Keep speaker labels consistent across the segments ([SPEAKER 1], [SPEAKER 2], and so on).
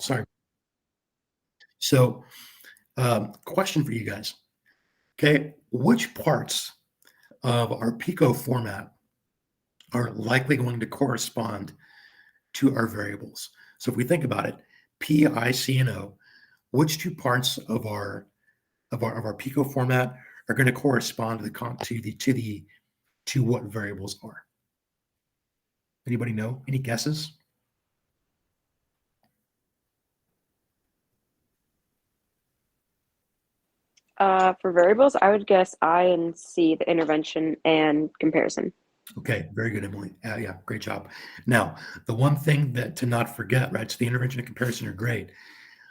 [SPEAKER 1] Sorry. So, question for you guys. Okay, which parts of our Pico format are likely going to correspond to our variables? So if we think about it, P, I, C, and O, which two parts of our Pico format are going to correspond to to what variables are? Anybody know? Any guesses?
[SPEAKER 2] For variables, I would guess I and C, the intervention and comparison.
[SPEAKER 1] Okay, very good, Emily. Yeah, great job. Now, the one thing that to not forget, right? So the intervention and comparison are great,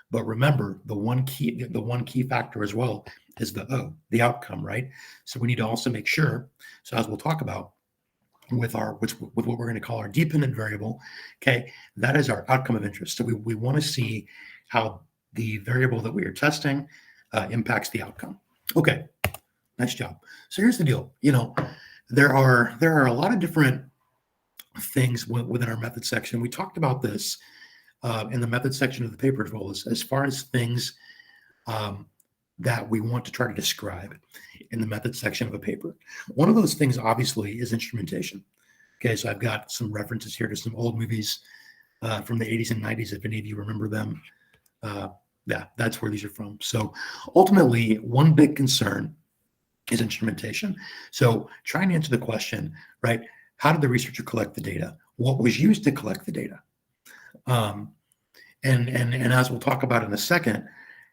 [SPEAKER 1] but remember the one key factor as well is the O, the outcome, right? So we need to also make sure. So as we'll talk about with what we're going to call our dependent variable, okay, that is our outcome of interest. So we want to see how the variable that we are testing impacts the outcome. Okay, nice job. So here's the deal. There are a lot of different things within our method section. We talked about this in the method section of the paper as well, as far as things that we want to try to describe in the method section of a paper. One of those things, obviously, is instrumentation. Okay, so I've got some references here to some old movies from the 80s and 90s, if any of you remember them. Yeah, that's where these are from. So ultimately, one big concern is instrumentation. So trying to answer the question, right? How did the researcher collect the data? What was used to collect the data? And as we'll talk about in a second,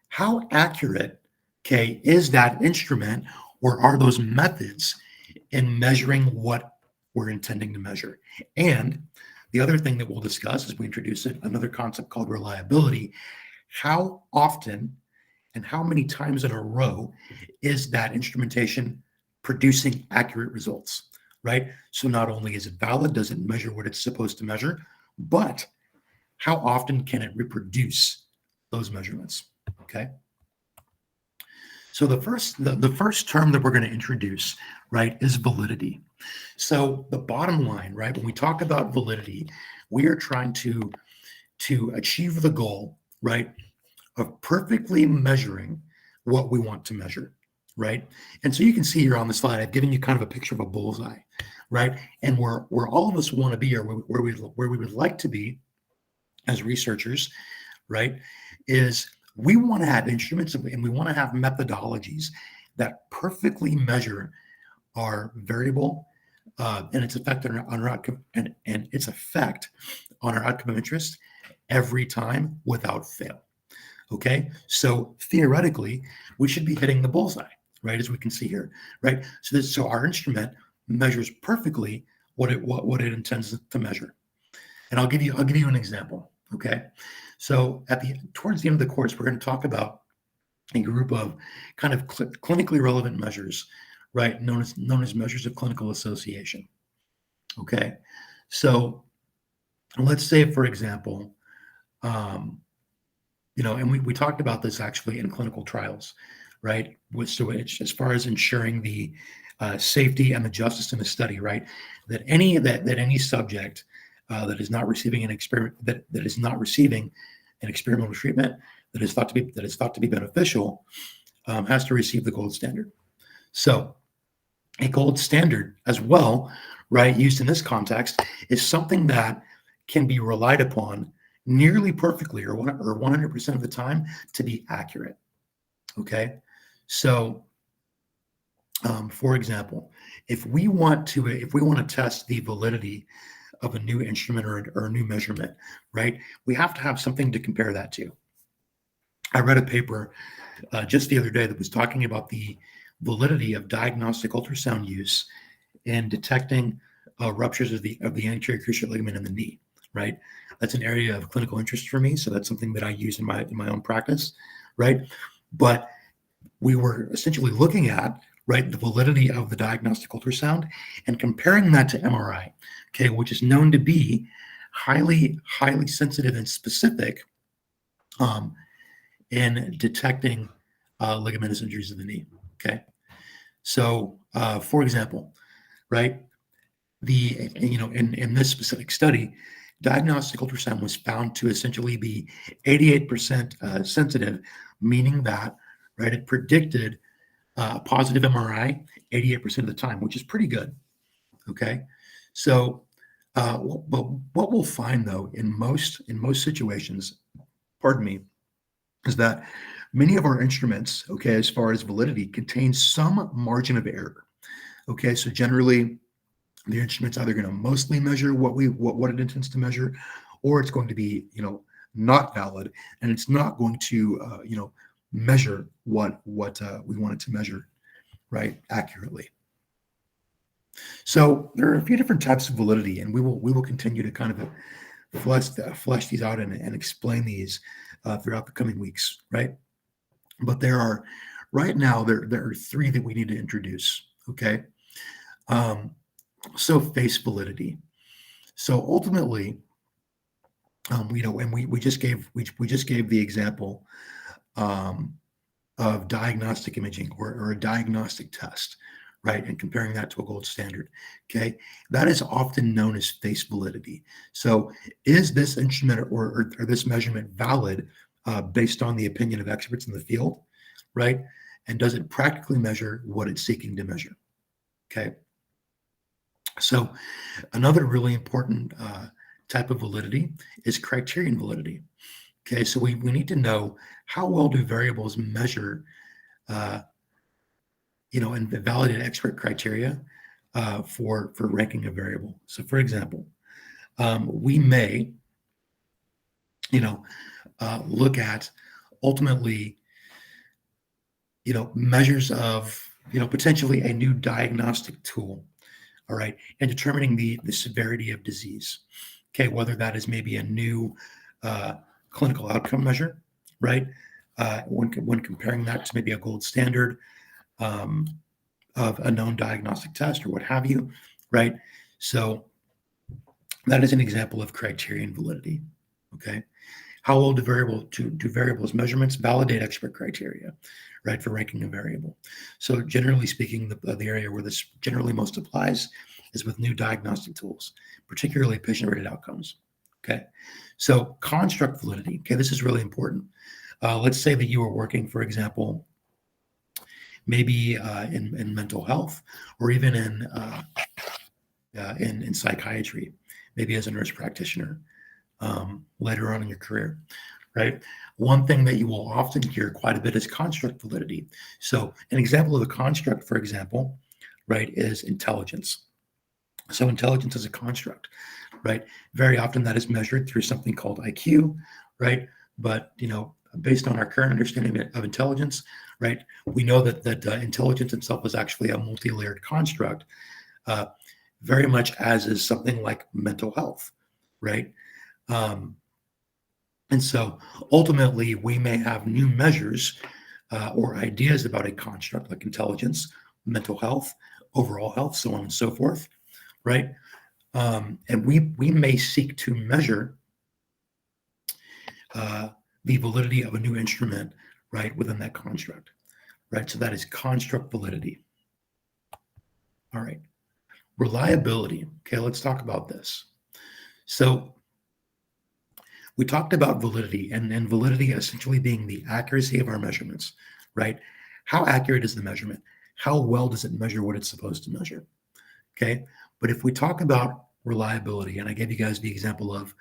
[SPEAKER 1] how accurate, okay, is that instrument, or are those methods in measuring what we're intending to measure? And the other thing that we'll discuss as we introduce another concept called reliability. How often and how many times in a row is that instrumentation producing accurate results, right? So not only is it valid, does it measure what it's supposed to measure, but how often can it reproduce those measurements? Okay. So the first term that we're going to introduce, right, is validity. So the bottom line, right, when we talk about validity, we are trying to achieve the goal, right, of perfectly measuring what we want to measure, right? And so you can see here on the slide, I've given you kind of a picture of a bullseye, right? And where all of us want to be, or where we would like to be as researchers, right, is we want to have instruments and we want to have methodologies that perfectly measure our variable and its effect on our outcome and its effect on our outcome of interest every time without fail. Okay, so theoretically, we should be hitting the bullseye, right? As we can see here, right? So our instrument measures perfectly what it intends to measure. And I'll give you an example. Okay, so towards the end of the course, we're going to talk about a group of kind of clinically relevant measures, right? Known as measures of clinical association. Okay, so let's say, for example, and we talked about this actually in clinical trials, right? As far as ensuring the safety and the justice in the study, right? That any subject that is not receiving an experimental treatment that is thought to be beneficial has to receive the gold standard. So a gold standard as well, right, used in this context, is something that can be relied upon nearly perfectly or 100% of the time to be accurate. Okay, so for example, if we want to test the validity of a new instrument or a new measurement, right, we have to have something to compare that to. I read a paper just the other day that was talking about the validity of diagnostic ultrasound use in detecting ruptures of the anterior cruciate ligament in the knee. Right, that's an area of clinical interest for me, so that's something that I use in my own practice. Right, but we were essentially looking at, right, the validity of the diagnostic ultrasound and comparing that to MRI, okay, which is known to be highly sensitive and specific in detecting ligamentous injuries of the knee. Okay, so for example, right, in this specific study, diagnostic ultrasound was found to essentially be 88% sensitive, meaning that, right, it predicted positive MRI 88% of the time, which is pretty good. Okay, so but what we'll find though in most situations, pardon me, is that many of our instruments, okay, as far as validity, contain some margin of error. Okay, so generally the instrument's either going to mostly measure what it intends to measure, or it's going to be not valid, and it's not going to measure what we want it to measure, right, accurately. So there are a few different types of validity, and we will continue to kind of flesh these out and explain these throughout the coming weeks, right? But there are right now there are three that we need to introduce. Okay, so face validity. So ultimately, and we just gave the example of diagnostic imaging or a diagnostic test, right? And comparing that to a gold standard. Okay, that is often known as face validity. So, is this instrument or this measurement valid based on the opinion of experts in the field, right? And does it practically measure what it's seeking to measure? Okay. So, another really important type of validity is criterion validity. Okay, so we need to know how well do variables measure, and validate expert criteria for ranking a variable. So, for example, we may, look at ultimately, measures of, potentially a new diagnostic tool. All right, and determining the severity of disease. Okay, whether that is maybe a new clinical outcome measure, right? When comparing that to maybe a gold standard of a known diagnostic test or what have you, right? So that is an example of criterion validity. Okay, how well do variables measurements validate expert criteria, right, for ranking a variable? So generally speaking, the area where this generally most applies is with new diagnostic tools, particularly patient-rated outcomes. Okay, so construct validity. Okay, this is really important. Let's say that you are working, for example, maybe in mental health, or even in psychiatry, maybe as a nurse practitioner later on in your career, right? One thing that you will often hear quite a bit is construct validity. So an example of a construct, for example, right, is intelligence. So intelligence is a construct, right? Very often that is measured through something called IQ, right? But based on our current understanding of intelligence, right, we know that intelligence itself is actually a multi-layered construct, very much as is something like mental health, right? And so ultimately, we may have new measures or ideas about a construct like intelligence, mental health, overall health, so on and so forth, right? And we may seek to measure the validity of a new instrument, right, within that construct, right? So that is construct validity. All right. Reliability. Okay, let's talk about this. So we talked about validity and validity essentially being the accuracy of our measurements, right? How accurate is the measurement? How well does it measure what it's supposed to measure? Okay. But if we talk about reliability, and I gave you guys the example of,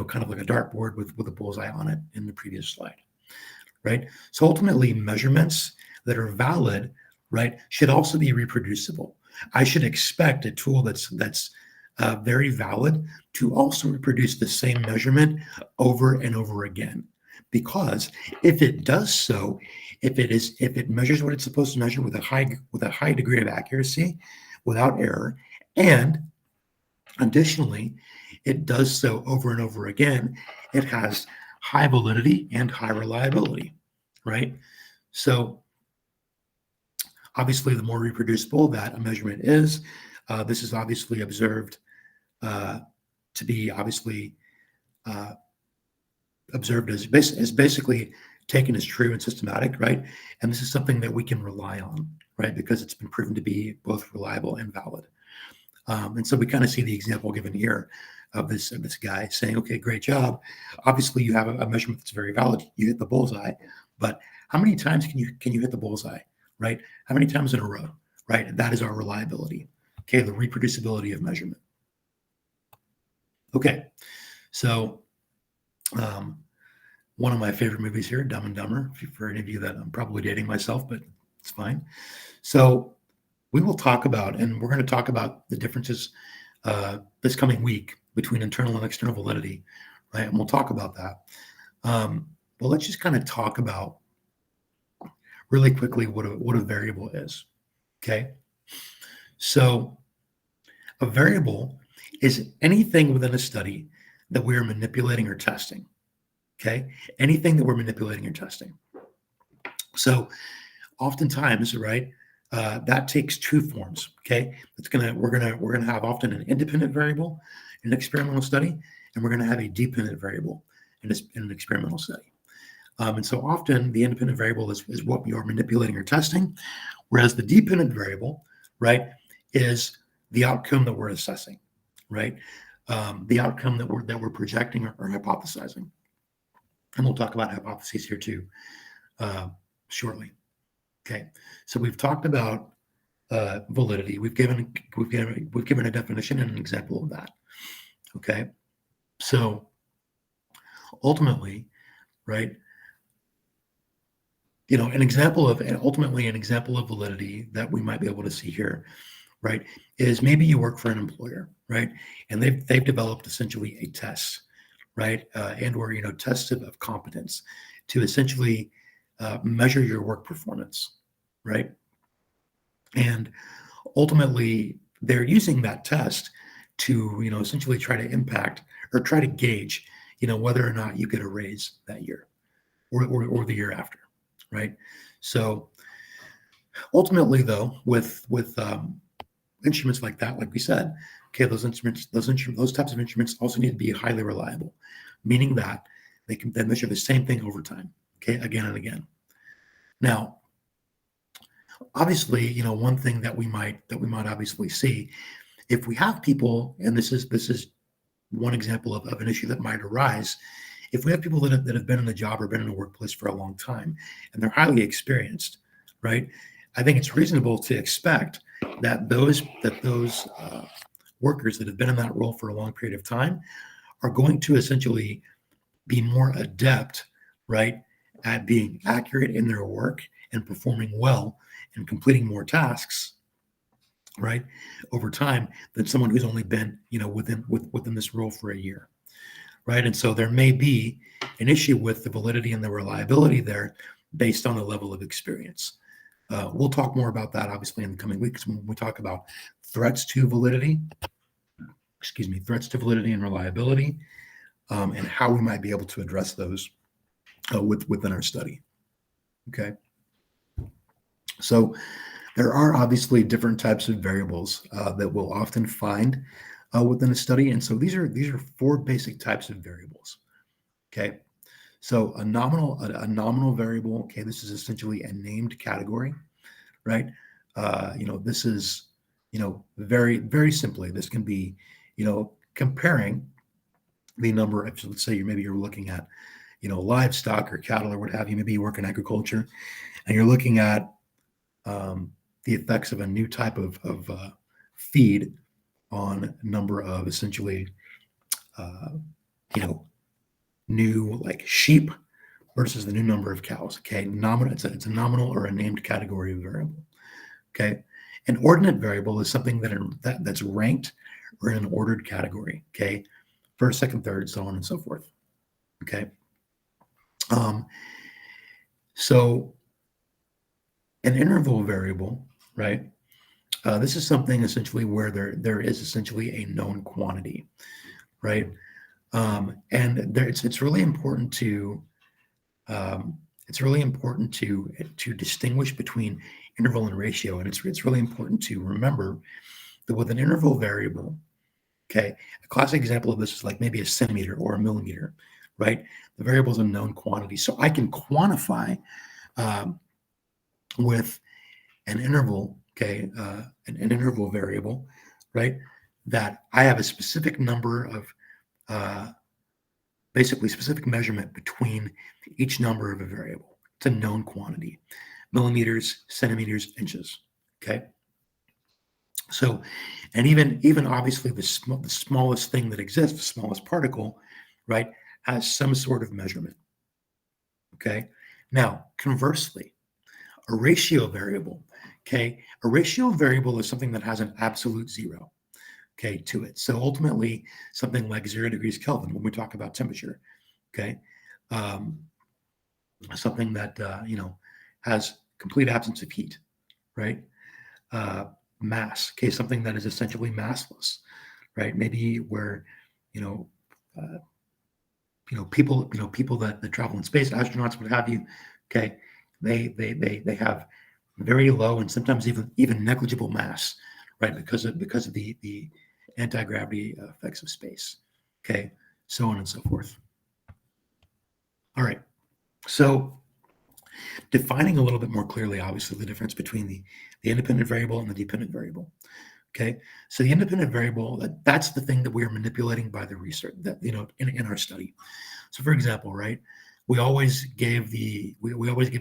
[SPEAKER 1] kind of like a dartboard with a bullseye on it in the previous slide, right? So ultimately, measurements that are valid, right, should also be reproducible. I should expect a tool that's very valid to also reproduce the same measurement over and over again. Because if it does so, if it measures what it's supposed to measure with a high degree of accuracy, without error, and additionally, it does so over and over again, it has high validity and high reliability, right? So obviously, the more reproducible that a measurement is, this is obviously observed to be obviously observed as basically taken as true and systematic, right? And this is something that we can rely on, right? Because it's been proven to be both reliable and valid. And so we kind of see the example given here of this guy saying, okay, great job. Obviously, you have a measurement that's very valid. You hit the bullseye, but how many times can you hit the bullseye, right? How many times in a row, right? That is our reliability. Okay, the reproducibility of measurement. Okay, so one of my favorite movies here, Dumb and Dumber. For any of you that I'm probably dating myself, but it's fine. So we will talk about, and we're going to talk about the differences this coming week between internal and external validity, right? And we'll talk about that. But let's just kind of talk about really quickly what a variable is. Okay. So a variable is anything within a study that we are manipulating or testing. Okay. Anything that we're manipulating or testing. So oftentimes, right, that takes two forms. Okay. We're gonna have often an independent variable in an experimental study, and we're gonna have a dependent variable in an experimental study. And so often the independent variable is what we are manipulating or testing, whereas the dependent variable, right, is the outcome that we're assessing, right? The outcome that we're projecting or hypothesizing. And we'll talk about hypotheses here too shortly. Okay, so we've talked about validity. We've given a definition and an example of that. Okay, so ultimately, right, an example of validity that we might be able to see here, right, is maybe you work for an employer, right, and they've developed essentially a test, right, and or tests of competence to essentially measure your work performance, right, and ultimately they're using that test to essentially try to impact or try to gauge whether or not you get a raise that year or the year after, right? So ultimately, though, with instruments like that, like we said, okay, those types of instruments also need to be highly reliable, meaning that they can then measure the same thing over time, okay, again and again. Now, obviously, one thing that we might obviously see, if we have people, and this is one example of an issue that might arise, if we have people that have been in the job or been in the workplace for a long time and they're highly experienced, right? I think it's reasonable to expect that those workers that have been in that role for a long period of time are going to essentially be more adept, right, at being accurate in their work and performing well and completing more tasks, right, over time than someone who's only been, within this role for a year, right? And so there may be an issue with the validity and the reliability there based on the level of experience. We'll talk more about that, obviously, in the coming weeks when we talk about threats to validity and reliability, and how we might be able to address those within our study. Okay. So there are obviously different types of variables that we'll often find within a study, and so these are four basic types of variables. Okay, so a nominal variable. Okay, this is essentially a named category, right? This is very very simply, this can be comparing the number of, let's say maybe you're looking at livestock or cattle or what have you. Maybe you work in agriculture and you're looking at the effects of a new type of feed on number of essentially, new like sheep versus the new number of cows. Okay, it's a nominal or a named category of variable. Okay, an ordinate variable is something that's ranked or in an ordered category. Okay, first, second, third, so on and so forth. Okay, so an interval variable, right? This is something essentially where there is essentially a known quantity, right? And it's really important to distinguish between interval and ratio, and it's really important to remember that with an interval variable, okay, a classic example of this is like maybe a centimeter or a millimeter, right? The variable is a known quantity, so I can quantify with an interval, okay, an interval variable, right? That I have a specific number of basically specific measurement between each number of a variable. It's a known quantity, millimeters, centimeters, inches. Okay. So, and even obviously the smallest thing that exists, the smallest particle, right, has some sort of measurement. Okay. Now, conversely, a ratio variable. Okay. A ratio variable is something that has an absolute zero, okay, to it. So ultimately, something like 0 degrees Kelvin when we talk about temperature. Okay. Um, Something that, has complete absence of heat, right? Mass, okay, something that is essentially massless, right? Maybe where, you know, uh, people that travel in space, astronauts, what have you, okay, they have very low and sometimes even negligible mass, right? Because of the anti-gravity effects of space, okay, so on and so forth. All right, so defining a little bit more clearly, obviously, the difference between the independent variable and the dependent variable. Okay, so the independent variable, that's the thing that we are manipulating by the research that in our study. So, for example, right, we always give the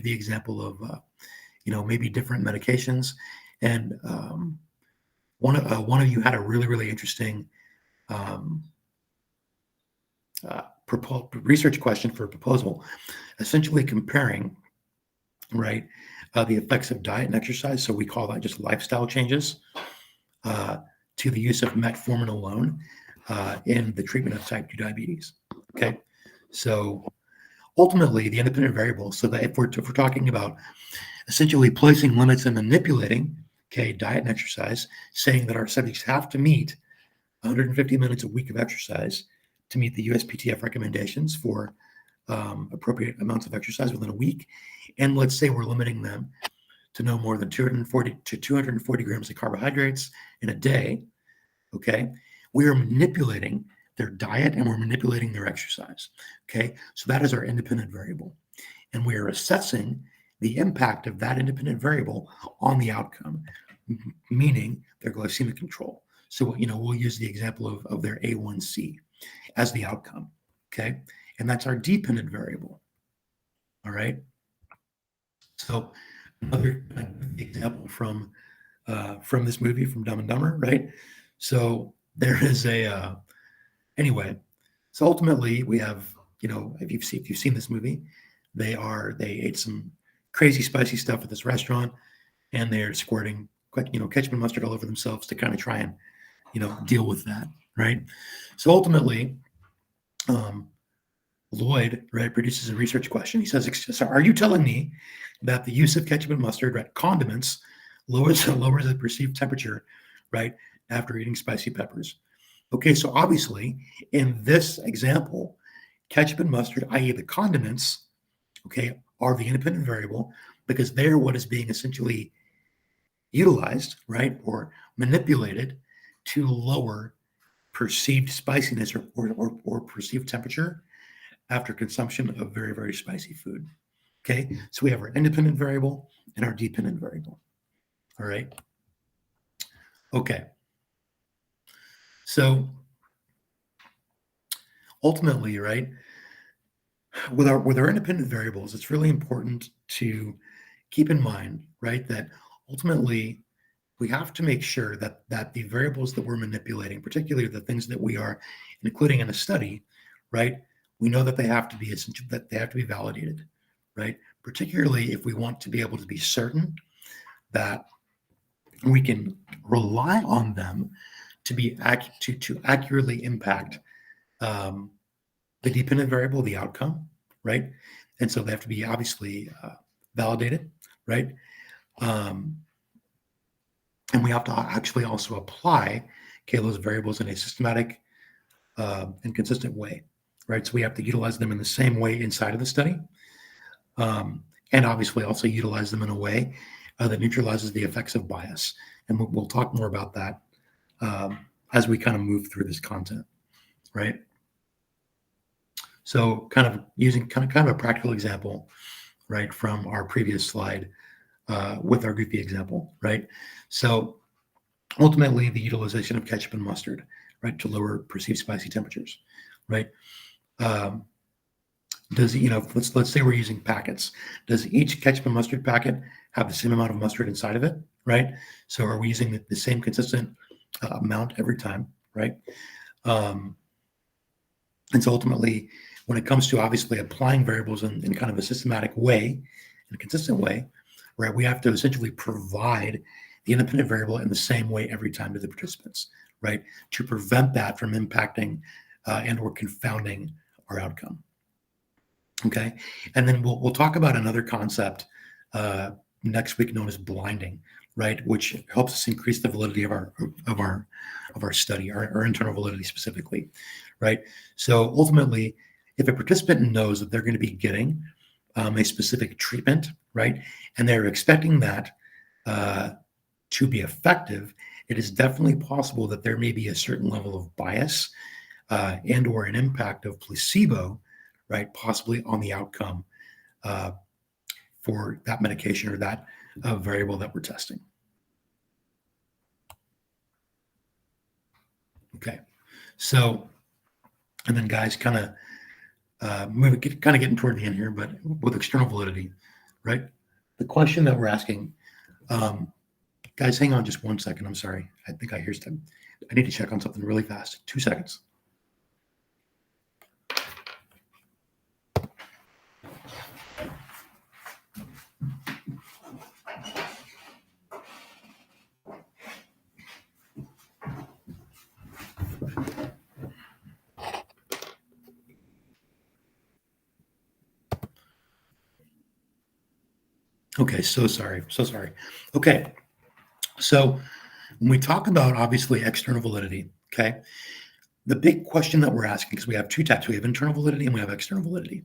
[SPEAKER 1] example of maybe different medications, and one of you had a really interesting um, research question for a proposal, essentially comparing, right, the effects of diet and exercise. So we call that just lifestyle changes, uh, to the use of metformin alone in the treatment of type 2 diabetes. Okay, so ultimately the independent variable. So that if we're talking about essentially placing limits and manipulating, okay, diet and exercise, saying that our subjects have to meet 150 minutes a week of exercise to meet the USPTF recommendations for appropriate amounts of exercise within a week, and let's say we're limiting them to no more than 240 to 240 grams of carbohydrates in a day. Okay, we are manipulating their diet and we're manipulating their exercise. Okay, so that is our independent variable, and we are assessing the impact of that independent variable on the outcome, meaning their glycemic control. So we'll use the example of their A1C as the outcome. Okay, and that's our dependent variable. All right. So another example from this movie, from Dumb and Dumber, right? So there is anyway. So ultimately, we have, if you've seen this movie, they ate some crazy spicy stuff at this restaurant, and they're squirting ketchup and mustard all over themselves to kind of try and deal with that, right? So ultimately, Lloyd, right, produces a research question. He says, so are you telling me that the use of ketchup and mustard, right, condiments, lowers the perceived temperature, right, after eating spicy peppers? Okay, so obviously, in this example, ketchup and mustard, i.e. the condiments, okay, are the independent variable because they're what is being essentially utilized, right, or manipulated to lower perceived spiciness or perceived temperature after consumption of very, very spicy food. Okay, so we have our independent variable and our dependent variable. All right. Okay. So ultimately, right, with our independent variables, it's really important to keep in mind, right, that ultimately we have to make sure that the variables that we're manipulating, particularly the things that we are including in a study, right, we know that they have to be essential, that they have to be validated, right? Particularly if we want to be able to be certain that we can rely on them to be to accurately impact the dependent variable, the outcome, right? And so they have to be obviously validated, right? Um, and we have to actually also apply those variables in a systematic and consistent way, right? So we have to utilize them in the same way inside of the study, and obviously also utilize them in a way that neutralizes the effects of bias. And we'll talk more about that as we kind of move through this content, right? So kind of using kind of a practical example, right, from our previous slide with our goofy example, right? So ultimately the utilization of ketchup and mustard, right, to lower perceived spicy temperatures. right? Um, does, let's say we're using packets. Does each ketchup and mustard packet have the same amount of mustard inside of it, right? So are we using the same consistent amount every time, right? Um, and so ultimately, when it comes to obviously applying variables in kind of a systematic way, in a consistent way, right, we have to essentially provide the independent variable in the same way every time to the participants, right, to prevent that from impacting and or confounding our outcome. Okay, and then we'll talk about another concept next week known as blinding, right, which helps us increase the validity of our study, our internal validity specifically, right. So ultimately, if a participant knows that they're going to be getting a specific treatment, right, and they're expecting that to be effective, it is definitely possible that there may be a certain level of bias and or an impact of placebo, right, possibly on the outcome uh, for that medication or that variable that we're testing. Okay, so and then guys, kind of getting toward the end here, but with external validity, right? The question that we're asking, guys, hang on just 1 second. I'm sorry. I think I hear something. I need to check on something really fast. 2 seconds. Okay, so sorry. So sorry. Okay, so when we talk about obviously external validity, okay, the big question that we're asking, because we have two types, we have internal validity and we have external validity,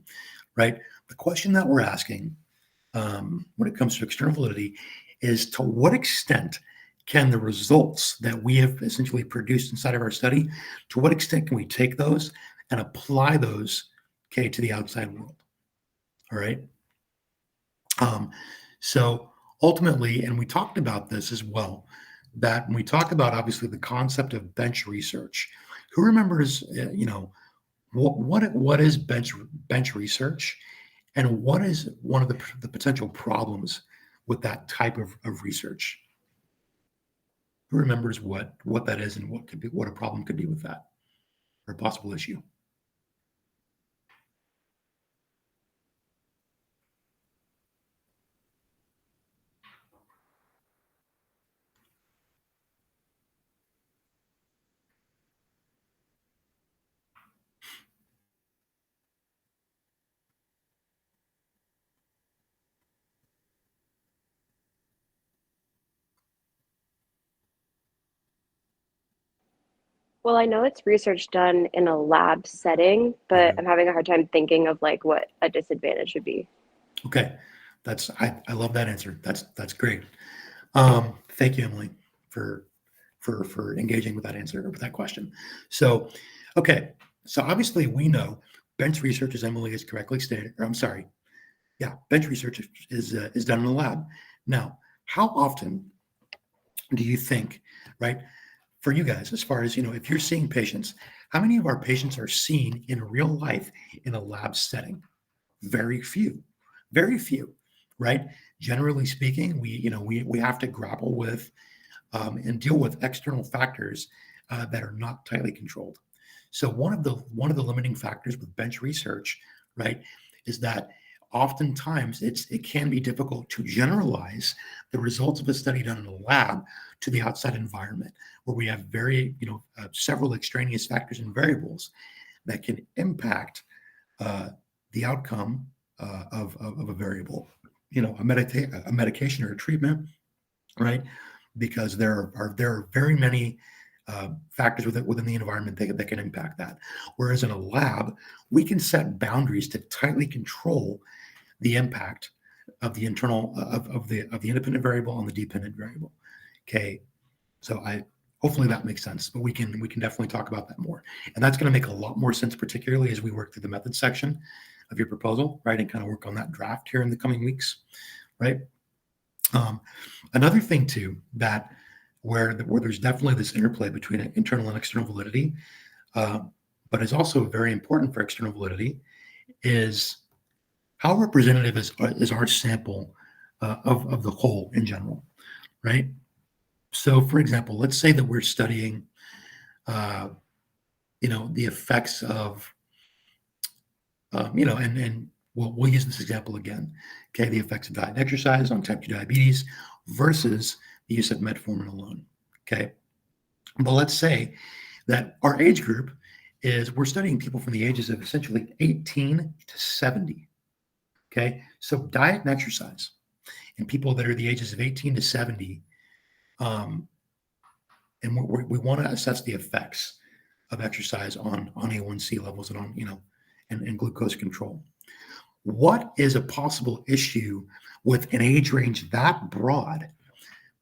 [SPEAKER 1] right? The question that we're asking when it comes to external validity is to what extent can the results that we have essentially produced inside of our study, to what extent can we take those and apply those, okay, to the outside world? All right. Um, so ultimately, and we talked about this as well, that when we talk about obviously the concept of bench research, who remembers, what is bench research, and what is one of the potential problems with that type of research? Who remembers what that is and what a problem could be with that or a possible issue?
[SPEAKER 2] Well, I know it's research done in a lab setting, but
[SPEAKER 1] Mhm.
[SPEAKER 2] I'm having a hard time thinking of like what a disadvantage would be.
[SPEAKER 1] Okay, I love that answer. That's great. Thank you, Emily, for for engaging with that answer or with that question. So, okay, so obviously we know bench research, as Emily has correctly stated, or I'm sorry, yeah, bench research is done in a lab. Now, how often do you think, right, for you guys, as far as if you're seeing patients, how many of our patients are seen in real life in a lab setting? Very few, very few, right? Generally speaking, we have to grapple with and deal with external factors that are not tightly controlled. So one of the limiting factors with bench research, right, is that oftentimes it can be difficult to generalize the results of a study done in a lab to the outside environment, where we have several extraneous factors and variables that can impact uh, the outcome of a variable, a medication or a treatment, right? Because there are very many factors within the environment that can impact that. Whereas in a lab, we can set boundaries to tightly control the impact of the internal of the independent variable on the dependent variable. Okay, so I hopefully that makes sense, but we can definitely talk about that more, and that's going to make a lot more sense, particularly as we work through the method section of your proposal, right, and kind of work on that draft here in the coming weeks, right? Um, Another thing too that where there's definitely this interplay between internal and external validity. Uh, but is also very important for external validity, is how representative is our sample of the whole in general, right? So, for example, let's say that we're studying, the effects of, and we'll use this example again. Okay, the effects of diet and exercise on type 2 diabetes versus the use of metformin alone. Okay, but let's say that our age group is we're studying people from the ages of essentially 18 to 70. Okay, so diet and exercise in people that are the ages of 18 to 70, and we want to assess the effects of exercise on A1C levels and on and glucose control. What is a possible issue with an age range that broad,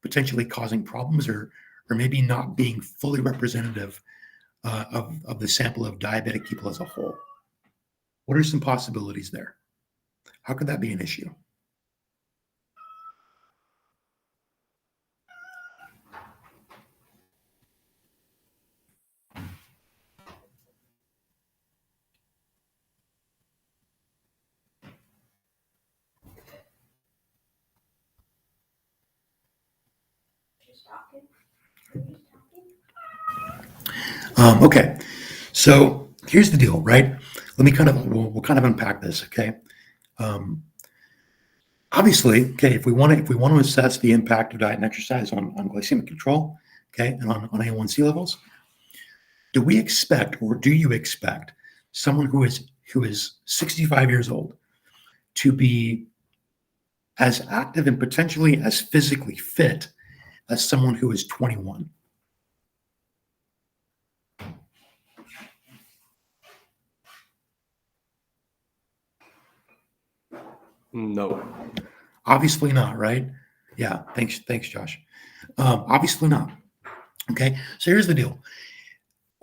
[SPEAKER 1] potentially causing problems or maybe not being fully representative of the sample of diabetic people as a whole? What are some possibilities there? How could that be an issue? Okay, so here's the deal, right? Let me we'll kind of unpack this, okay? Obviously, okay, if we want to assess the impact of diet and exercise on glycemic control, okay, and on A1C levels, do we expect or do you expect someone who is 65 years old to be as active and potentially as physically fit as someone who is 21?
[SPEAKER 3] No.
[SPEAKER 1] Obviously not, right? Yeah, thanks, Josh. Obviously not. Okay, so here's the deal.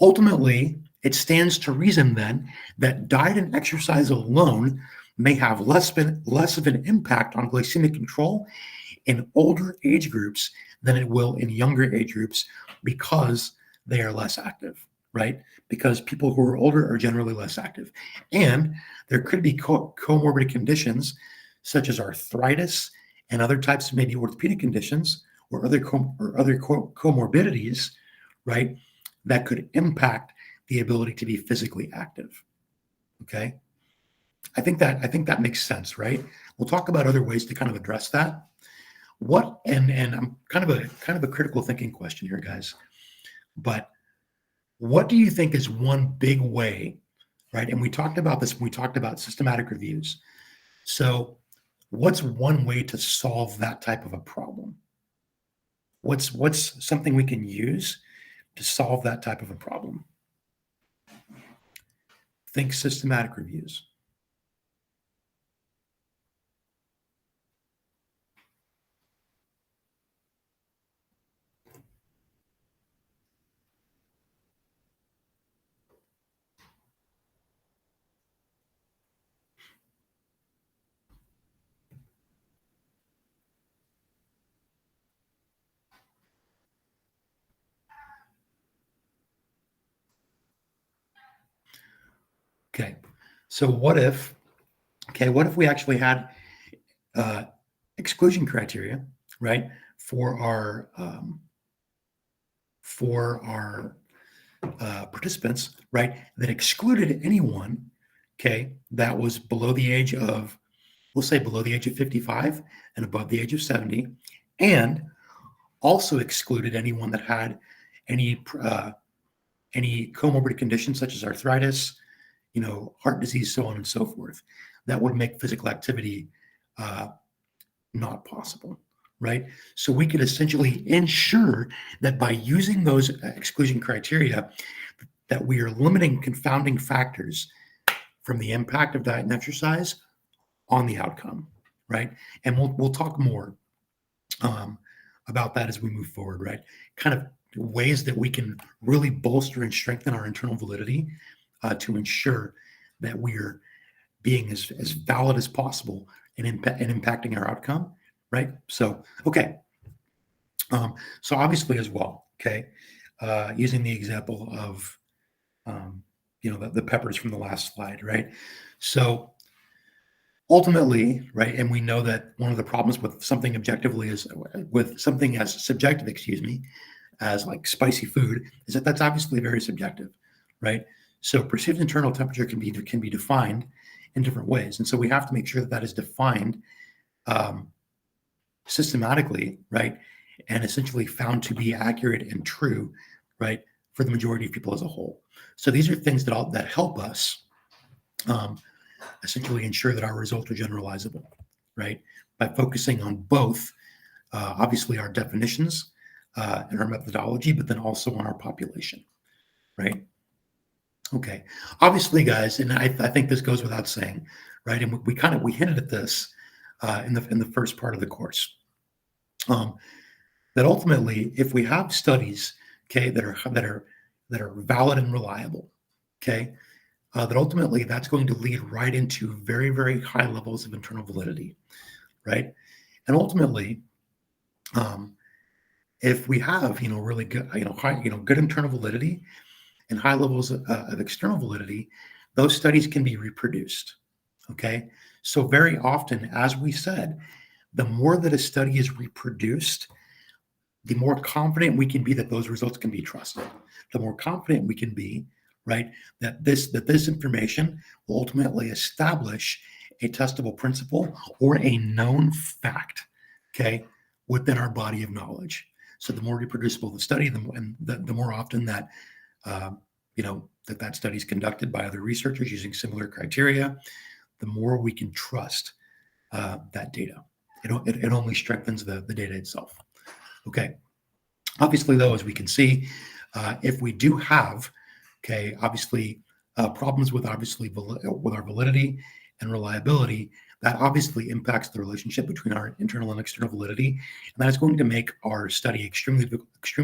[SPEAKER 1] Ultimately, it stands to reason then that diet and exercise alone may have less of an impact on glycemic control in older age groups than it will in younger age groups because they are less active, right? Because people who are older are generally less active. And there could be comorbid conditions such as arthritis and other types of maybe orthopedic conditions or other comorbidities, right, that could impact the ability to be physically active. Okay. I think that makes sense, right? We'll talk about other ways to kind of address that. What and I'm kind of a critical thinking question here, guys. But what do you think is one big way, right? And we talked about this when we talked about systematic reviews. So, what's one way to solve that type of a problem? What's something we can use to solve that type of a problem? Think systematic reviews. Okay. So what if we actually had exclusion criteria, right, for our participants, right, that excluded anyone, okay, that was below the age of, we'll say below the age of 55 and above the age of 70, and also excluded anyone that had any comorbid conditions such as arthritis, heart disease, so on and so forth, that would make physical activity not possible, right? So we could essentially ensure that by using those exclusion criteria, that we are limiting confounding factors from the impact of diet and exercise on the outcome, right? And we'll talk more about that as we move forward, right? Kind of ways that we can really bolster and strengthen our internal validity to ensure that we are being as valid as possible and impacting our outcome, right? So, okay. So obviously as well, okay, using the example of, the peppers from the last slide, right? So ultimately, right, and we know that one of the problems with something objectively is with something as subjective, as like spicy food, is that that's obviously very subjective, right? So perceived internal temperature can be defined in different ways, and so we have to make sure that that is defined systematically, right, and essentially found to be accurate and true, right, for the majority of people as a whole. So these are things that help us essentially ensure that our results are generalizable, right, by focusing on both, obviously, our definitions and our methodology, but then also on our population, right? Okay. Obviously, guys, and I think this goes without saying, right? And we hinted at this in the first part of the course. That ultimately, if we have studies, okay, that are valid and reliable, okay, that ultimately that's going to lead right into very, very high levels of internal validity, right? And ultimately, if we have really good high good internal validity and high levels of external validity, those studies can be reproduced. Okay, so very often, as we said, the more that a study is reproduced, the more confident we can be that those results can be trusted. The more confident we can be, right, that this information will ultimately establish a testable principle or a known fact, okay, within our body of knowledge. So the more reproducible the study, the more often that that study is conducted by other researchers using similar criteria, the more we can trust that data. It only strengthens the data itself. Okay. Obviously, though, as we can see, if we do have, okay, obviously problems with with our validity and reliability, that obviously impacts the relationship between our internal and external validity, and that is going to make our study extremely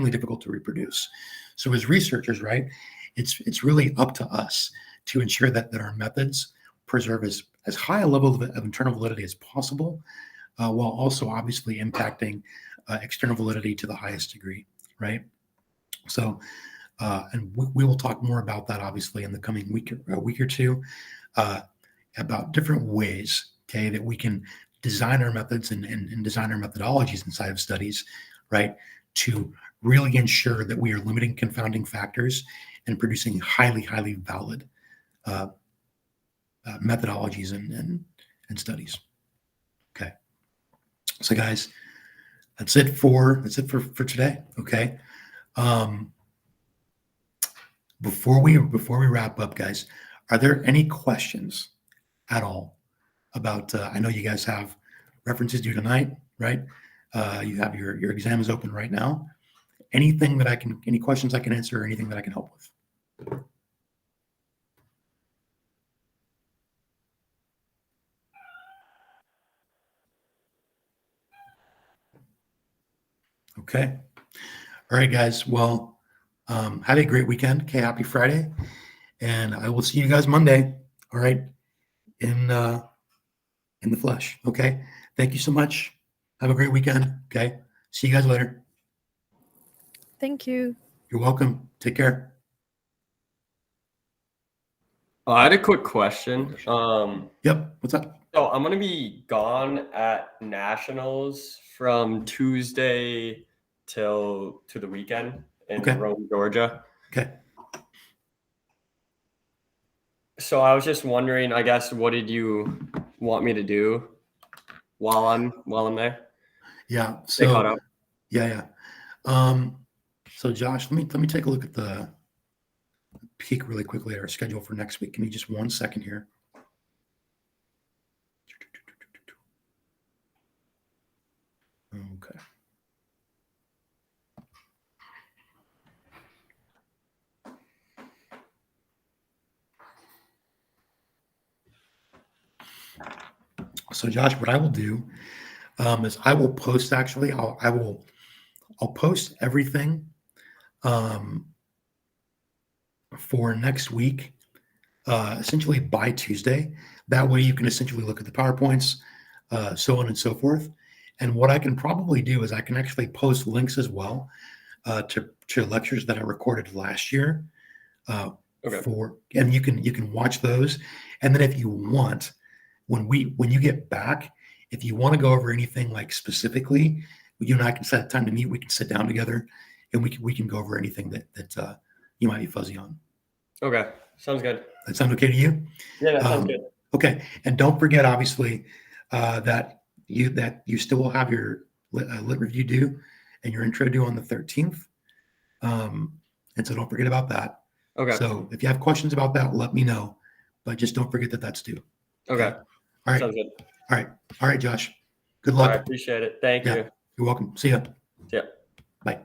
[SPEAKER 1] difficult to reproduce. So, as researchers, right, it's really up to us to ensure that our methods preserve as high a level of internal validity as possible, while also obviously impacting external validity to the highest degree, right? So, and we will talk more about that obviously in the coming week or two, about different ways, okay, that we can design our methods and design our methodologies inside of studies, right, to really ensure that we are limiting confounding factors and producing highly valid methodologies and studies. Okay, so guys, that's it for today. Okay. Before we wrap up, guys, are there any questions at all about? I know you guys have references due tonight, right? You have your exam is open right now. Any questions I can answer, or anything that I can help with? Okay. All right, guys. Well, have a great weekend. Okay, happy Friday, and I will see you guys Monday. All right, in the flesh. Okay. Thank you so much. Have a great weekend. Okay. See you guys later.
[SPEAKER 4] Thank you.
[SPEAKER 1] You're welcome. Take care.
[SPEAKER 3] I had a quick question.
[SPEAKER 1] Yep. What's up?
[SPEAKER 3] So I'm gonna be gone at nationals from Tuesday to the weekend in
[SPEAKER 1] Okay.
[SPEAKER 3] Rome, Georgia.
[SPEAKER 1] Okay.
[SPEAKER 3] So I was just wondering, I guess, what did you want me to do while I'm there?
[SPEAKER 1] Yeah.
[SPEAKER 3] Stay caught
[SPEAKER 1] So
[SPEAKER 3] up.
[SPEAKER 1] yeah. So Josh, let me take a look at the peek really quickly at our schedule for next week. Give me just 1 second here. Okay. So Josh, what I will do is I will post actually. I'll post everything for next week, essentially by Tuesday. That way you can essentially look at the PowerPoints, so on and so forth. And what I can probably do is I can actually post links as well to lectures that I recorded last year,
[SPEAKER 3] Okay.
[SPEAKER 1] and you can watch those. And then if you want, when you get back, if you want to go over anything like specifically, you and I can set time to meet. We can sit down together, and we can go over anything that you might be fuzzy on.
[SPEAKER 3] Okay. Sounds good.
[SPEAKER 1] That sound okay to you?
[SPEAKER 3] Yeah, that sounds
[SPEAKER 1] Um,
[SPEAKER 3] good.
[SPEAKER 1] Okay, and don't forget, obviously, that you still will have your lit review due and your intro due on the 13th. And so don't forget about that.
[SPEAKER 3] Okay.
[SPEAKER 1] So if you have questions about that, let me know. But just don't forget that that's due.
[SPEAKER 3] Okay.
[SPEAKER 1] All right.
[SPEAKER 3] Sounds good.
[SPEAKER 1] All right, Josh. Good
[SPEAKER 3] All right.
[SPEAKER 1] luck.
[SPEAKER 3] Appreciate it. Thank
[SPEAKER 1] Yeah.
[SPEAKER 3] you.
[SPEAKER 1] You're welcome. See ya.
[SPEAKER 3] Yeah.
[SPEAKER 1] Bye.